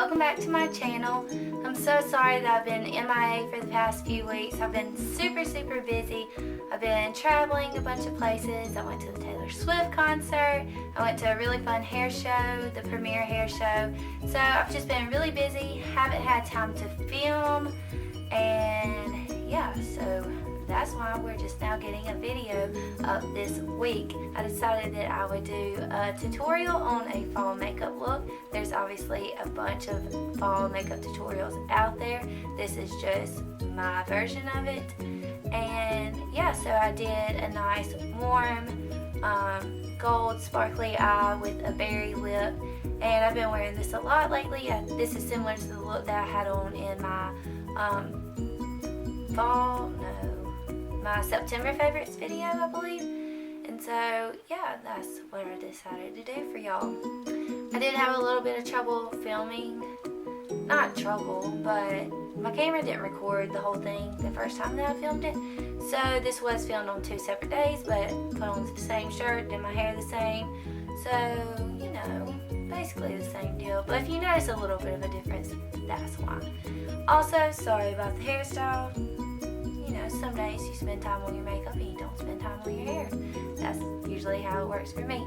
welcome back to my channel. I'm so sorry that I've been MIA for the past few weeks. I've been super busy. I've been traveling a bunch of places. I went to the Taylor Swift concert. I went to a really fun hair show, the premiere hair show. So I've just been really busy, haven't had time to film, and yeah, so that's why we're just now getting a video up this week. I decided that I would do a tutorial on a fall makeup look. There's obviously a bunch of fall makeup tutorials out there. This is just my version of it. And yeah, so I did a nice warm gold sparkly eye with a berry lip. And I've been wearing this a lot lately. This is similar to the look that I had on in my my September favorites video, I believe. And so yeah, that's what I decided to do for y'all. I did have a little bit of trouble filming. Not trouble, but my camera didn't record the whole thing the first time that I filmed it. So this was filmed on 2 separate days, but put on the same shirt, did my hair the same. So, you know, basically the same deal. But if you notice a little bit of a difference, that's why. Also, sorry about the hairstyle. You know, some days you spend time on your makeup and you don't spend time on your hair. That's usually how it works for me.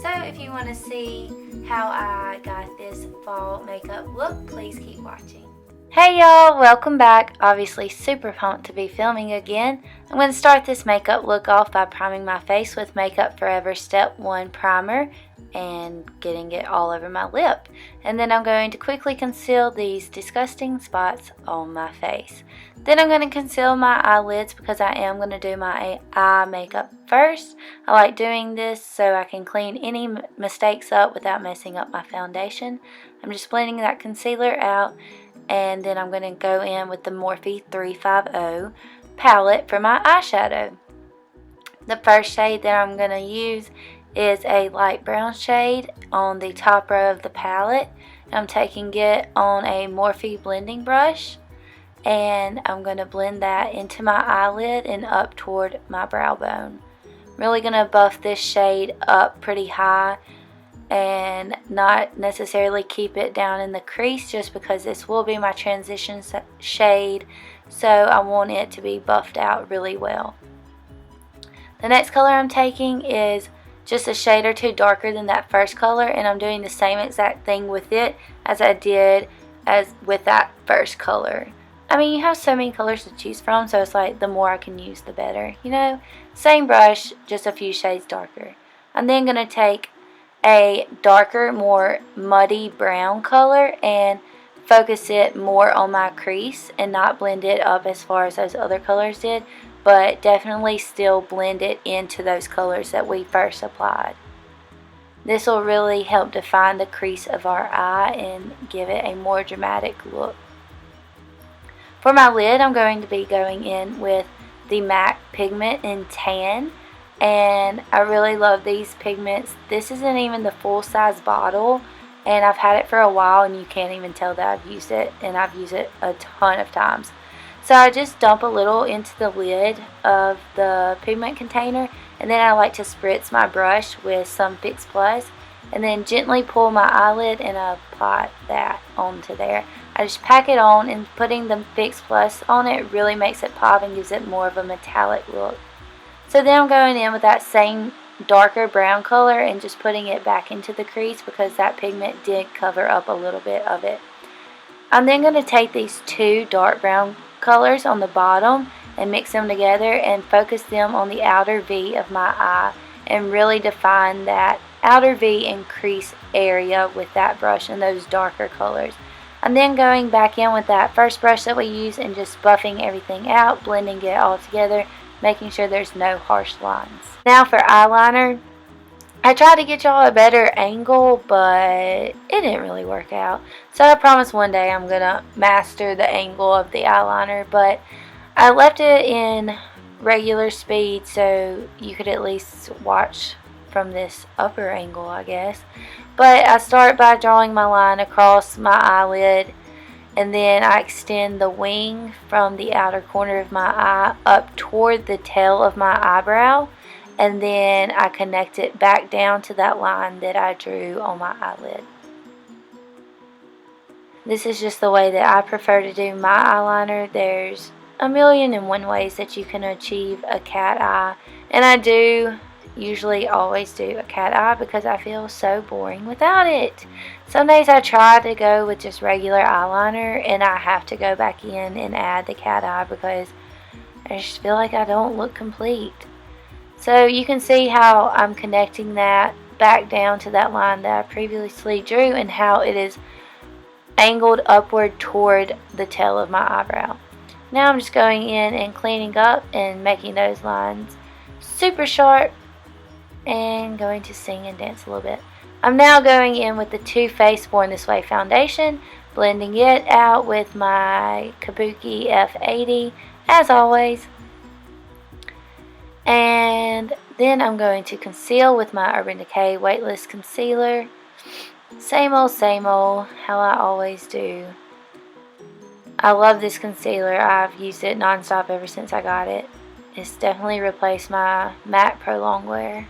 So if you want to see how I got this fall makeup look, please keep watching. Hey y'all, welcome back. Obviously super pumped to be filming again. I'm going to start this makeup look off by priming my face with Makeup Forever Step 1 Primer and getting it all over my lip. And then I'm going to quickly conceal these disgusting spots on my face. Then I'm going to conceal my eyelids because I am going to do my eye makeup first. I like doing this so I can clean any mistakes up without messing up my foundation. I'm just blending that concealer out, and then I'm going to go in with the Morphe 350 palette for my eyeshadow. The first shade that I'm going to use is a light brown shade on the top row of the palette. I'm taking it on a Morphe blending brush, and I'm going to blend that into my eyelid and up toward my brow bone. I'm really going to buff this shade up pretty high and not necessarily keep it down in the crease, just because this will be my transition shade, so I want it to be buffed out really well. The next color I'm taking is just a shade or two darker than that first color, and I'm doing the same exact thing with it as I did with that first color. I mean, you have so many colors to choose from, so it's like the more I can use the better, you know. Same brush, just a few shades darker. I'm then going to take a darker, more muddy brown color and focus it more on my crease and not blend it up as far as those other colors did, but definitely still blend it into those colors that we first applied. This will really help define the crease of our eye and give it a more dramatic look. For my lid, I'm going to be going in with the MAC pigment in Tan, and I really love these pigments. This isn't even the full-size bottle, and I've had it for a while, and you can't even tell that I've used it, and I've used it a ton of times. So I just dump a little into the lid of the pigment container, and then I like to spritz my brush with some Fix Plus, and then gently pull my eyelid and apply that onto there. I just pack it on, and putting the Fix Plus on it really makes it pop and gives it more of a metallic look. So then I'm going in with that same darker brown color and just putting it back into the crease because that pigment did cover up a little bit of it. I'm then going to take these two dark brown colors on the bottom and mix them together and focus them on the outer V of my eye and really define that outer V and crease area with that brush and those darker colors. I'm then going back in with that first brush that we used and just buffing everything out, blending it all together, making sure there's no harsh lines. Now for eyeliner, I tried to get y'all a better angle, but it didn't really work out. So I promise one day I'm going to master the angle of the eyeliner, but I left it in regular speed so you could at least watch from this upper angle, I guess. But I start by drawing my line across my eyelid, and then I extend the wing from the outer corner of my eye up toward the tail of my eyebrow, and then I connect it back down to that line that I drew on my eyelid. This is just the way that I prefer to do my eyeliner. There's a million and one ways that you can achieve a cat eye, and I do usually always do a cat eye because I feel so boring without it. Some days I try to go with just regular eyeliner and I have to go back in and add the cat eye because I just feel like I don't look complete. So you can see how I'm connecting that back down to that line that I previously drew and how it is angled upward toward the tail of my eyebrow. Now I'm just going in and cleaning up and making those lines super sharp and going to sing and dance a little bit. I'm now going in with the Too Faced Born This Way foundation, blending it out with my Kabuki F80 as always. And then I'm going to conceal with my Urban Decay Weightless Concealer. Same old, how I always do. I love this concealer. I've used it non-stop ever since I got it. It's definitely replaced my MAC Pro Longwear.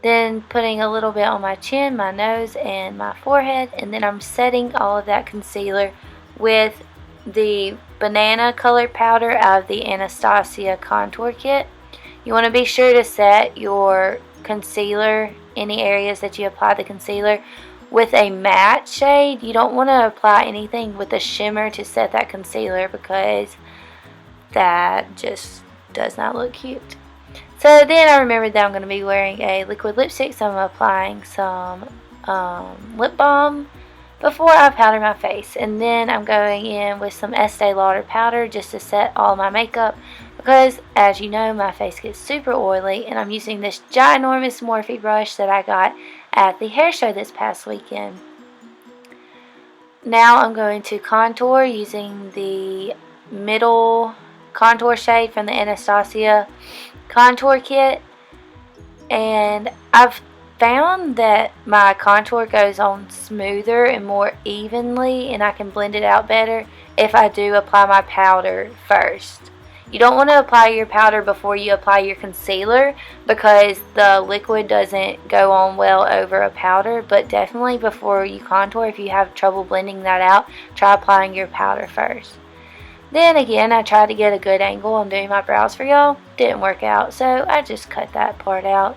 Then putting a little bit on my chin, my nose, and my forehead. And then I'm setting all of that concealer with the banana colored powder out of the Anastasia contour kit. You want to be sure to set your concealer, any areas that you apply the concealer, with a matte shade. You don't want to apply anything with a shimmer to set that concealer because that just does not look cute. So then I remembered that I'm going to be wearing a liquid lipstick, so I'm applying some lip balm before I powder my face. And then I'm going in with some Estee Lauder powder just to set all my makeup because, as you know, my face gets super oily, and I'm using this ginormous Morphe brush that I got at the hair show this past weekend. Now I'm going to contour using the middle contour shade from the Anastasia contour kit, and I've found that my contour goes on smoother and more evenly, and I can blend it out better if I do apply my powder first. You don't want to apply your powder before you apply your concealer because the liquid doesn't go on well over a powder, but definitely before you contour, if you have trouble blending that out, try applying your powder first. Then again, I tried to get a good angle on doing my brows for y'all. Didn't work out, so I just cut that part out,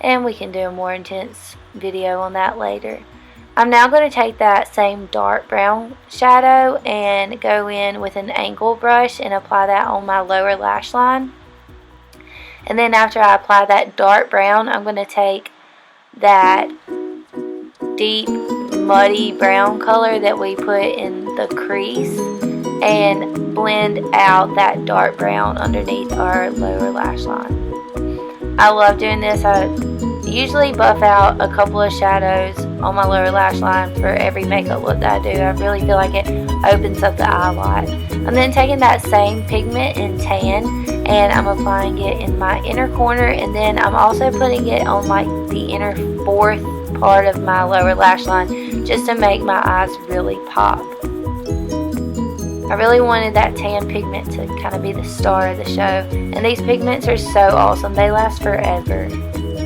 and we can do a more intense video on that later. I'm now going to take that same dark brown shadow and go in with an angle brush and apply that on my lower lash line. And then after I apply that dark brown, I'm going to take that deep muddy brown color that we put in the crease and blend out that dark brown underneath our lower lash line. I love doing this. I usually buff out a couple of shadows on my lower lash line for every makeup look that I do. I really feel like it opens up the eye a lot. I'm then taking that same pigment in tan and I'm applying it in my inner corner, and then I'm also putting it on like the inner fourth part of my lower lash line just to make my eyes really pop. I really wanted that tan pigment to kind of be the star of the show, and these pigments are so awesome. They last forever.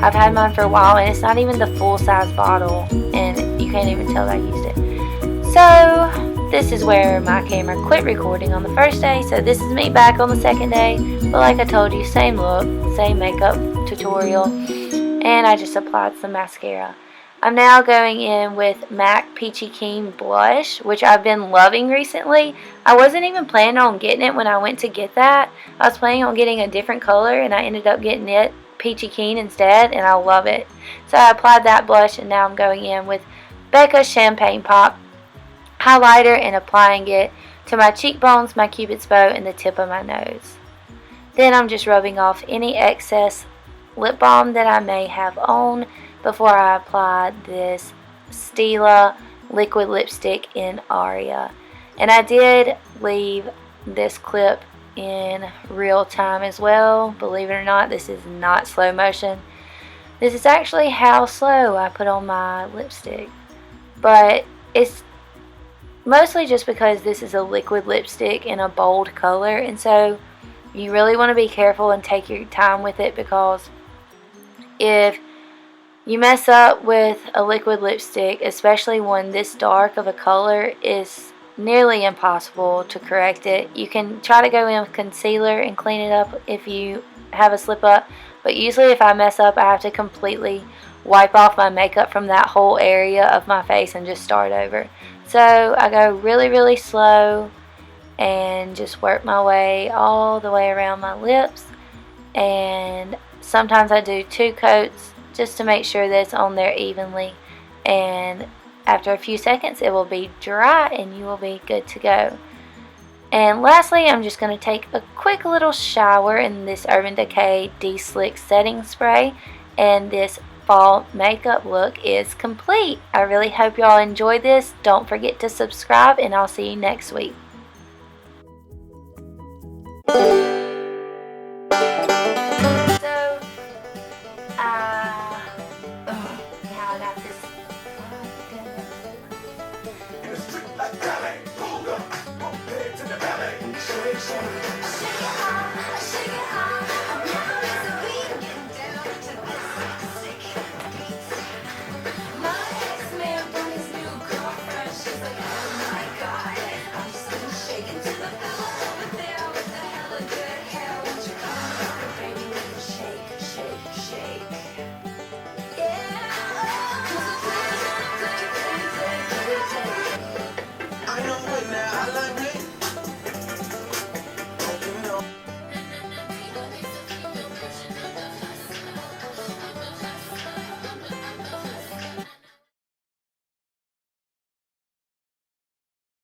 I've had mine for a while, and it's not even the full size bottle, and you can't even tell that I used it. So this is where my camera quit recording on the first day, so this is me back on the second day. But like I told you, same look, same makeup tutorial, and I just applied some mascara. I'm now going in with MAC Peachy Keen blush, which I've been loving recently. I wasn't even planning on getting it when I went to get that. I was planning on getting a different color, and I ended up getting it Peachy Keen instead, and I love it. So I applied that blush, and now I'm going in with Becca Champagne Pop highlighter and applying it to my cheekbones, my cupid's bow, and the tip of my nose. Then I'm just rubbing off any excess lip balm that I may have on before I apply this Stila liquid lipstick in Aria. And I did leave this clip in real time as well. Believe it or not, this is not slow motion. This is actually how slow I put on my lipstick. But it's mostly just because this is a liquid lipstick in a bold color, and so you really want to be careful and take your time with it, because if you mess up with a liquid lipstick, especially one this dark of a color, is nearly impossible to correct it. You can try to go in with concealer and clean it up if you have a slip up, but usually if I mess up, I have to completely wipe off my makeup from that whole area of my face and just start over. So I go really slow and just work my way all the way around my lips, and sometimes I do 2 coats just to make sure that it's on there evenly, and after a few seconds it will be dry and you will be good to go. And lastly, I'm just going to take a quick little shower in this Urban Decay De-Slick setting spray, and this fall makeup look is complete. I really hope y'all enjoyed this. Don't forget to subscribe, and I'll see you next week.